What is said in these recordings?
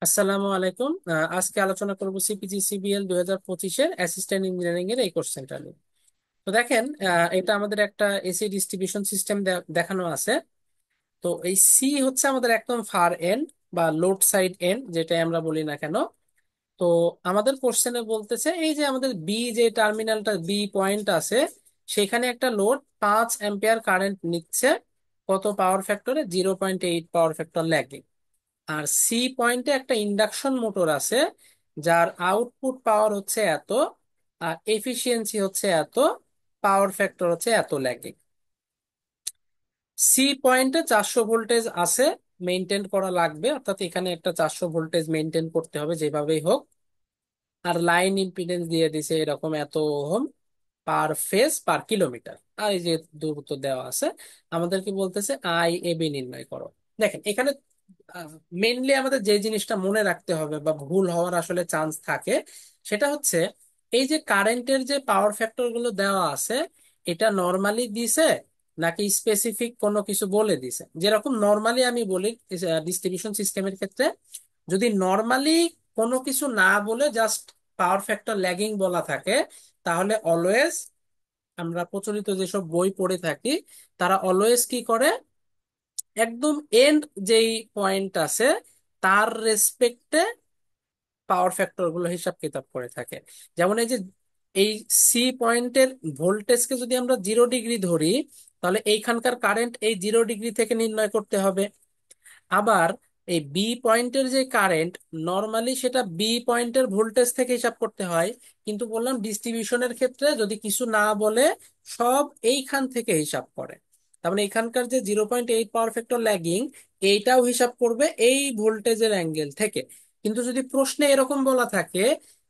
আসসালামু আলাইকুম। আজকে আলোচনা করব সিপিজি সিবিএল 2025-এর অ্যাসিস্ট্যান্ট ইঞ্জিনিয়ারিং এর এই কোশ্চেনটা নিয়ে। তো দেখেন, এটা আমাদের একটা এসি ডিস্ট্রিবিউশন সিস্টেম দেখানো আছে। তো এই সি হচ্ছে আমাদের একদম ফার এন্ড বা লোড সাইড এন্ড, যেটা আমরা বলি না কেন। তো আমাদের কোশ্চেনে বলতেছে এই যে আমাদের বি, যে টার্মিনালটা বি পয়েন্ট আছে, সেখানে একটা লোড 5 অ্যাম্পিয়ার কারেন্ট নিচ্ছে। কত পাওয়ার ফ্যাক্টরে? 0.8 পাওয়ার ফ্যাক্টর ল্যাগিং। আর সি পয়েন্টে একটা ইন্ডাকশন মোটর আছে, যার আউটপুট পাওয়ার হচ্ছে এত, আর এফিসিয়েন্সি হচ্ছে এত, পাওয়ার ফ্যাক্টর হচ্ছে এত ল্যাগিং। সি পয়েন্টে 400 ভোল্টেজ আছে, মেনটেন করা লাগবে, অর্থাৎ এখানে একটা 400 ভোল্টেজ মেনটেন করতে হবে যেভাবেই হোক। আর লাইন ইম্পিডেন্স দিয়ে দিছে এরকম এত ohm per phase per kilometre. আর এই যে দূরত্ব দেওয়া আছে, আমাদেরকে বলতেছে আই এ বি নির্ণয় করো। দেখেন এখানে মেইনলি আমাদের যে জিনিসটা মনে রাখতে হবে বা ভুল হওয়ার আসলে চান্স থাকে, সেটা হচ্ছে এই যে কারেন্টের যে পাওয়ার ফ্যাক্টর গুলো দেওয়া আছে, এটা নর্মালি দিছে নাকি স্পেসিফিক কোনো কিছু বলে দিছে। যেরকম নর্মালি আমি বলি ডিস্ট্রিবিউশন সিস্টেমের ক্ষেত্রে, যদি নর্মালি কোনো কিছু না বলে জাস্ট পাওয়ার ফ্যাক্টর ল্যাগিং বলা থাকে, তাহলে অলওয়েজ আমরা প্রচলিত যেসব বই পড়ে থাকি, তারা অলওয়েজ কি করে, একদম এন্ড যেই পয়েন্ট আছে তার রেসপেক্টে পাওয়ার ফ্যাক্টর গুলো হিসাব কিতাব করে থাকে। যেমন এই যে এই সি পয়েন্টের ভোল্টেজকে যদি আমরা 0 ডিগ্রি ধরি, তাহলে এইখানকার কারেন্ট এই 0 ডিগ্রি থেকে নির্ণয় করতে হবে। আবার এই বি পয়েন্টের যে কারেন্ট, নর্মালি সেটা বি পয়েন্টের ভোল্টেজ থেকে হিসাব করতে হয়, কিন্তু বললাম ডিস্ট্রিবিউশনের ক্ষেত্রে যদি কিছু না বলে সব এইখান থেকে হিসাব করে। তার মানে এখানকার যে 0.8 পাওয়ার ফ্যাক্টর ল্যাগিং, এইটাও হিসাব করবে এই ভোল্টেজের অ্যাঙ্গেল থেকে। কিন্তু যদি প্রশ্নে এরকম বলা থাকে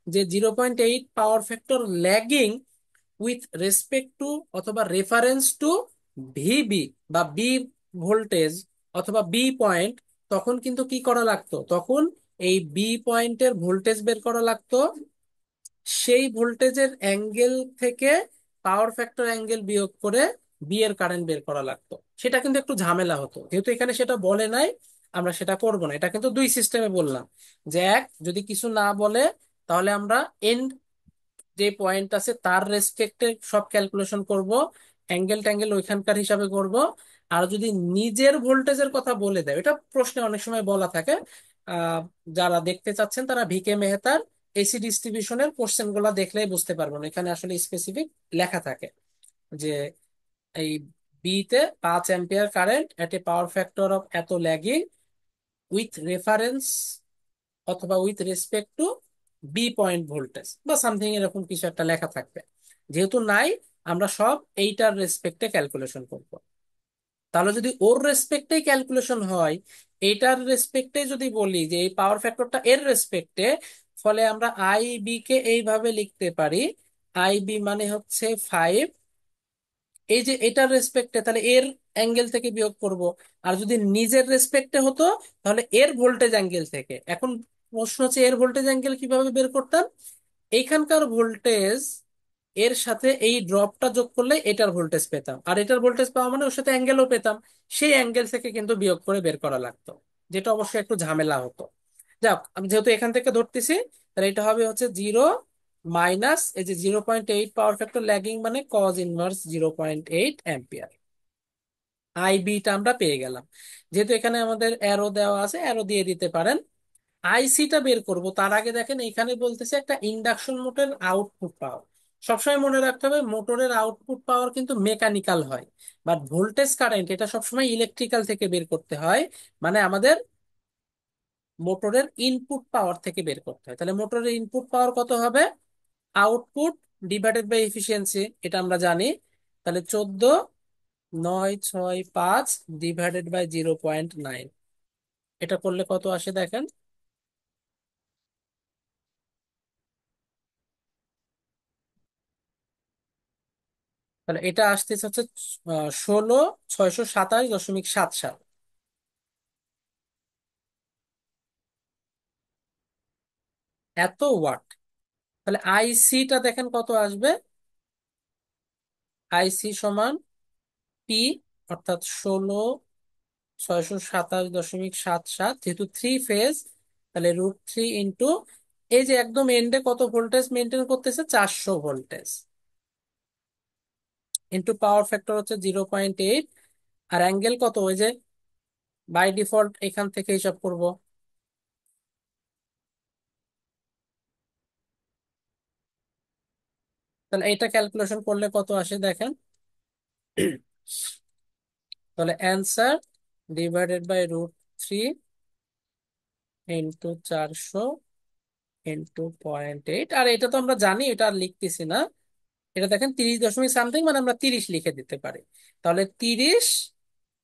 যে 0.8 power factor lagging with respect two অথবা রেফারেন্স টু ভিবি বা বি ভোল্টেজ অথবা বি পয়েন্ট, তখন কিন্তু কি করা লাগতো, তখন এই বি পয়েন্টের ভোল্টেজ বের করা লাগতো, সেই ভোল্টেজের অ্যাঙ্গেল থেকে পাওয়ার ফ্যাক্টর অ্যাঙ্গেল বিয়োগ করে বি এর কারেন্ট বের করা লাগতো। সেটা কিন্তু একটু ঝামেলা হতো, যেহেতু এখানে সেটা বলে নাই, আমরা সেটা করব না। এটা কিন্তু দুই সিস্টেমে বললাম, যে এক, যদি কিছু না বলে তাহলে আমরা এন্ড যে পয়েন্ট আছে তার রেসপেক্টে সব ক্যালকুলেশন করব, অ্যাঙ্গেল ট্যাঙ্গেল ওইখানকার হিসাবে করব। আর যদি নিজের ভোল্টেজের কথা বলে দেয়, এটা প্রশ্নে অনেক সময় বলা থাকে, আহ, যারা দেখতে চাচ্ছেন তারা ভিকে মেহতার এসি ডিস্ট্রিবিউশনের কোশ্চেন গুলা দেখলেই বুঝতে পারবেন, এখানে আসলে স্পেসিফিক লেখা থাকে যে এই বি তে 5 ampere current at a power factor of এত ল্যাগিং উইথ রেফারেন্স অথবা with respect to B point voltage বা সামথিং এরকম কিছু একটা লেখা থাকবে। যেহেতু নাই, আমরা সব এইটার রেসপেক্টে ক্যালকুলেশন করব। তাহলে যদি ওর রেসপেক্টেই ক্যালকুলেশন হয়, এইটার রেসপেক্টে যদি বলি যে এই পাওয়ার ফ্যাক্টরটা এর রেসপেক্টে, ফলে আমরা আই বি কে এইভাবে লিখতে পারি। আই বি মানে হচ্ছে 5, এই যে এটার রেসপেক্টে, তাহলে এর অ্যাঙ্গেল থেকে বিয়োগ করব। আর যদি নিজের রেসপেক্টে হতো, তাহলে এর ভোল্টেজ অ্যাঙ্গেল থেকে। এখন প্রশ্ন হচ্ছে এর ভোল্টেজ অ্যাঙ্গেল কিভাবে বের করতাম? এইখানকার ভোল্টেজ এর সাথে এই ড্রপটা যোগ করলে এটার ভোল্টেজ পেতাম, আর এটার ভোল্টেজ পাওয়া মানে ওর সাথে অ্যাঙ্গেলও পেতাম। সেই অ্যাঙ্গেল থেকে কিন্তু বিয়োগ করে বের করা লাগতো, যেটা অবশ্যই একটু ঝামেলা হতো। যাক, আমি যেহেতু এখান থেকে ধরতেছি, তাহলে এটা হবে হচ্ছে 0 মাইনাস এই যে 0.8 পাওয়ার ফ্যাক্টর ল্যাগিং মানে cos inverse 0.8 ampere. I beta আমরা পেয়ে গেলাম। যেহেতু এখানে আমাদের অ্যারো দেওয়া আছে, অ্যারো দিয়ে দিতে পারেন। আইসিটা বের করব তার আগে দেখেন এখানে বলতেছে একটা ইন্ডাকশন মোটরের আউটপুট পাওয়ার। সবসময় মনে রাখতে হবে মোটরের আউটপুট পাওয়ার কিন্তু মেকানিক্যাল হয়, বাট ভোল্টেজ কারেন্ট এটা সবসময় ইলেকট্রিক্যাল থেকে বের করতে হয়। মানে আমাদের মোটরের ইনপুট পাওয়ার থেকে বের করতে হয়। তাহলে মোটরের ইনপুট পাওয়ার কত হবে? আউটপুট ডিভাইডেড বাই এফিসিয়েন্সি, এটা আমরা জানি। তাহলে 14,965 ডিভাইডেড বাই 0.9, এটা করলে কত আসে দেখেন। তাহলে এটা আসতেছে হচ্ছে 16,627.77। এত ওয়াট। তাহলে আইসিটা দেখেন কত আসবে। আইসি সমান পি, অর্থাৎ 16,627.77, যেহেতু থ্রি ফেজ, তাহলে √3 এই যে একদম এন্ডে কত ভোল্টেজ মেনটেন করতেছে, 400 ভোল্টেজ, ইন্টু পাওয়ার ফ্যাক্টর হচ্ছে 0.8, আর অ্যাঙ্গেল কত, ওই যে বাই ডিফল্ট এখান থেকে হিসাব করব। তাহলে এটা ক্যালকুলেশন করলে কত আসে দেখেন। তাহলে অ্যান্সার /√3 × 400 × 0.8, আর এটা তো আমরা জানি, এটা আর লিখতেছি না। এটা দেখেন 30 দশমিক সামথিং, মানে আমরা 30 লিখে দিতে পারি। তাহলে 30,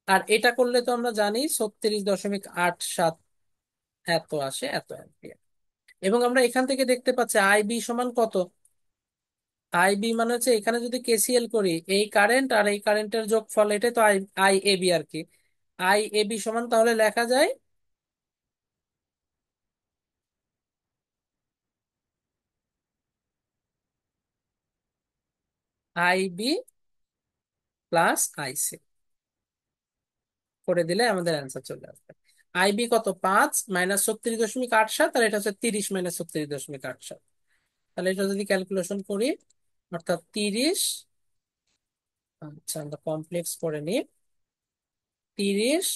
আর এটা করলে তো আমরা জানি 36.87 এত আসে, এত অ্যাম্পিয়ার। এবং আমরা এখান থেকে দেখতে পাচ্ছি আইবি সমান কত। আইবি মানে হচ্ছে এখানে যদি কেসিএল করি, এই কারেন্ট আর এই কারেন্টের যোগফল, এটাই তো আই আই এবি আর কি। আই এবি সমান তাহলে লেখা যায় আইবি প্লাস আইসি, করে দিলে আমাদের অ্যান্সার চলে আসবে। আইবি কত, 5 -36.87, আর এটা হচ্ছে 30 -36.87। তাহলে এটা যদি ক্যালকুলেশন করি, অর্থাৎ 30, আচ্ছা আমরা কমপ্লেক্স করে নিই, 30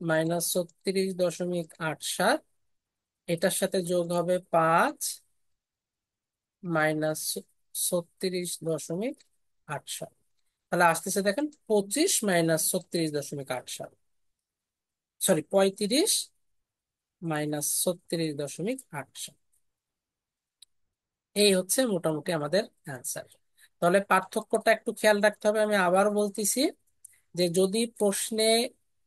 -36.87, এটার সাথে যোগ হবে 5 -36.87, তাহলে আসতেছে দেখেন 25 -36.87, সরি 35 -36.87। এই হচ্ছে মোটামুটি আমাদের অ্যান্সার। তাহলে পার্থক্যটা একটু খেয়াল রাখতে হবে, আমি আবার বলতেছি, যে যদি প্রশ্নে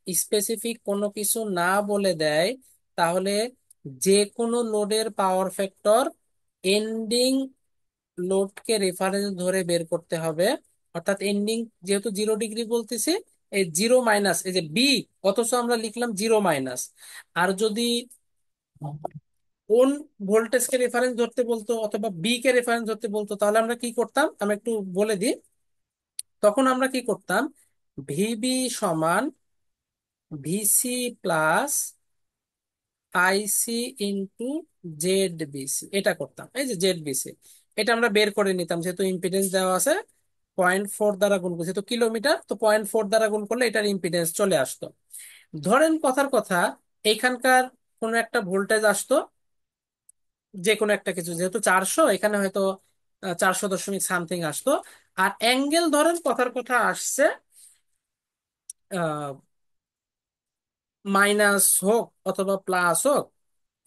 স্পেসিফিক কোনো কিছু না বলে দেয়, তাহলে যে কোনো লোডের পাওয়ার ফ্যাক্টর এন্ডিং লোডকে রেফারেন্স ধরে বের করতে হবে। অর্থাৎ এন্ডিং যেহেতু 0 ডিগ্রি বলতেছি, এই জিরো মাইনাস, এই যে বি, অথচ আমরা লিখলাম জিরো মাইনাস। আর যদি কোন ভোল্টেজকে রেফারেন্স ধরতে বলতো অথবা বি কে রেফারেন্স ধরতে বলতো, তাহলে আমরা কি করতাম আমি একটু বলে দিই। তখন আমরা কি করতাম, ভিবি সমান VC plus IC into Z BC, এটা করতাম। এই যে জেড বিসি, এটা আমরা বের করে নিতাম, যেহেতু ইম্পিডেন্স দেওয়া আছে 0.4 দ্বারা গুণ করছি, যেহেতু কিলোমিটার, তো 0.4 দ্বারা গুণ করলে এটার ইম্পিডেন্স চলে আসতো। ধরেন কথার কথা, এইখানকার কোনো একটা ভোল্টেজ আসতো, যে কোনো একটা কিছু, যেহেতু 400, এখানে হয়তো 400 দশমিক সামথিং আসতো। আর অ্যাঙ্গেল ধরেন কথার কথা আসছে মাইনাস হোক অথবা প্লাস হোক,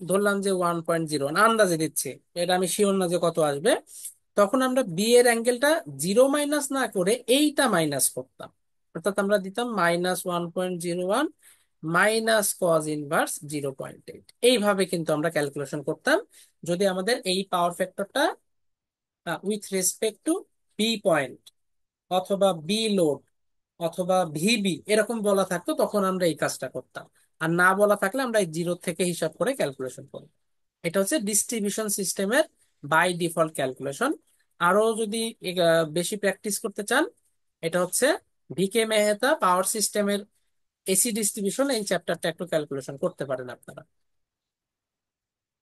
ধরলাম যে 1.0, আন্দাজে দিচ্ছি, এটা আমি শিওর না যে কত আসবে। তখন আমরা বি এর অ্যাঙ্গেলটা জিরো মাইনাস না করে এইটা মাইনাস করতাম, অর্থাৎ আমরা দিতাম -1.01 -cos−1 0.8। এইভাবে কিন্তু আমরা ক্যালকুলেশন করতাম, যদি আমাদের এই পাওয়ার ফ্যাক্টরটা with respect to B point অথবা বি লোড অথবা ভিবি এরকম বলা থাকতো, তখন আমরা এই কাজটা করতাম। আর না বলা থাকলে আমরা এই জিরো থেকে হিসাব করে ক্যালকুলেশন করব। এটা হচ্ছে ডিস্ট্রিবিউশন সিস্টেমের বাই ডিফল্ট ক্যালকুলেশন। আরো যদি বেশি প্র্যাকটিস করতে চান, এটা হচ্ছে ভিকে মেহতা পাওয়ার সিস্টেমের এসি ডিস্ট্রিবিউশন, এই চ্যাপ্টারটা একটু ক্যালকুলেশন করতে পারেন আপনারা।